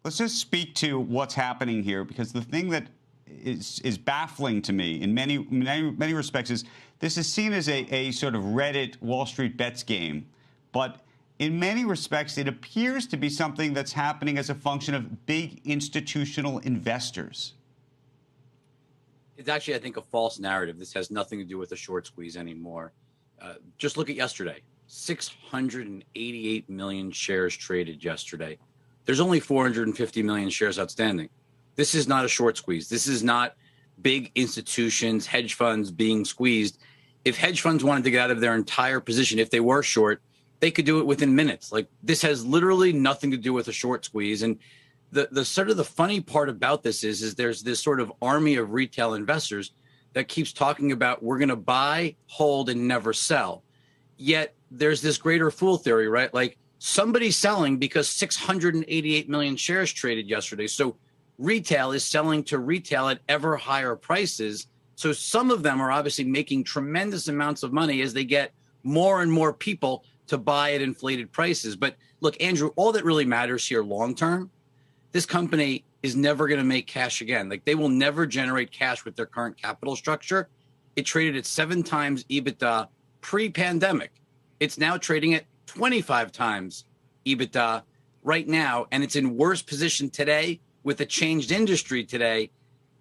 let's just speak to what's happening here, because the thing that is baffling to me in many respects is this is seen as a sort of Reddit Wall Street bets game, but in many respects it appears to be something that's happening as a function of big institutional investors. It's actually, I think, a false narrative. This has nothing to do with a short squeeze anymore. Just look at yesterday. 688 million shares traded yesterday. There's only 450 million shares outstanding. This is not a short squeeze. This is not big institutions, hedge funds being squeezed. If hedge funds wanted to get out of their entire position, if they were short, they could do it within minutes. Like, this has literally nothing to do with a short squeeze. And the sort of the funny part about this is there's this sort of army of retail investors that keeps talking about we're going to buy, hold, and never sell. Yet there's this greater fool theory, right? Like, somebody's selling because 688 million shares traded yesterday. So retail is selling to retail at ever higher prices. So some of them are obviously making tremendous amounts of money as they get more and more people to buy at inflated prices. But look, Andrew, all that really matters here long term, this company is never going to make cash again. Like, they will never generate cash with their current capital structure. It traded at 7 times EBITDA pre-pandemic. It's now trading at 25 times EBITDA right now, and it's in worse position today with a changed industry today.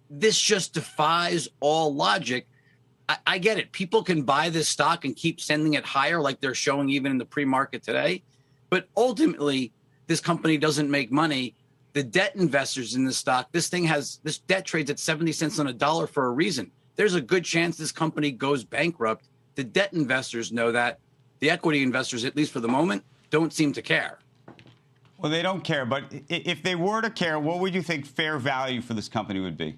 This just defies all logic. I get it. People can buy this stock and keep sending it higher like they're showing even in the pre-market today. But ultimately, this company doesn't make money. The debt investors in this stock, this debt trades at 70 cents on a dollar for a reason. There's a good chance this company goes bankrupt. The debt investors know that. The equity investors, at least for the moment, don't seem to care. Well, they don't care. But if they were to care, what would you think fair value for this company would be?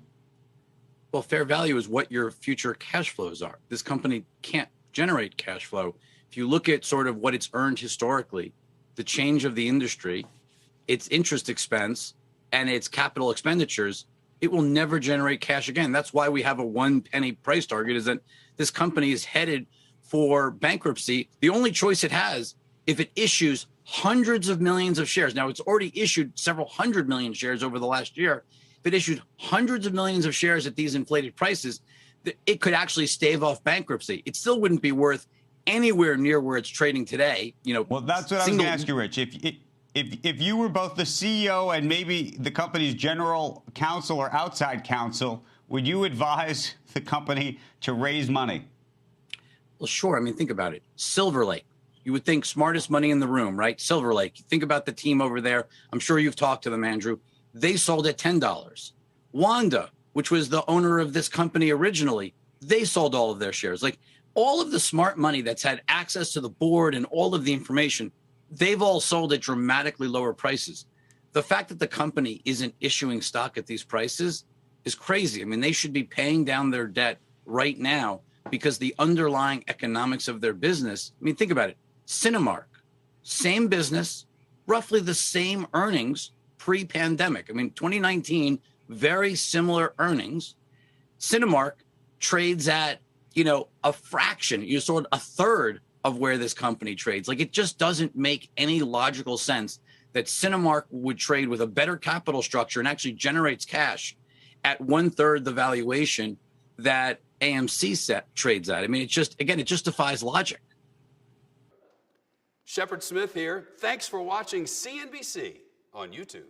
Well, fair value is what your future cash flows are. This company can't generate cash flow. If you look at sort of what it's earned historically, the change of the industry, its interest expense, and its capital expenditures, it will never generate cash again. That's why we have a 1 penny price target, is that this company is headed for bankruptcy. The only choice it has, if it issues hundreds of millions of shares. Now, it's already issued several hundred million shares over the last year. If it issued hundreds of millions of shares at these inflated prices, it could actually stave off bankruptcy. It still wouldn't be worth anywhere near where it's trading today. You know, well, that's what I was going to ask you, Rich. If you were both the CEO and maybe the company's general counsel or outside counsel, would you advise the company to raise money? Well, sure. I mean, think about it. Silver Lake. You would think smartest money in the room, right? Silver Lake. Think about the team over there. I'm sure you've talked to them, Andrew. They sold at $10. Wanda, which was the owner of this company originally, they sold all of their shares. Like, all of the smart money that's had access to the board and all of the information, they've all sold at dramatically lower prices. The fact that the company isn't issuing stock at these prices is crazy. I mean, they should be paying down their debt right now because the underlying economics of their business, I mean, think about it. Cinemark, same business, roughly the same earnings pre-pandemic. I mean, 2019, very similar earnings. Cinemark trades at, a fraction, sort of a third of where this company trades. Like, it just doesn't make any logical sense that Cinemark would trade with a better capital structure and actually generates cash at 1/3 the valuation that AMC trades at. I mean, it just defies logic. Shepard Smith here. Thanks for watching CNBC on YouTube.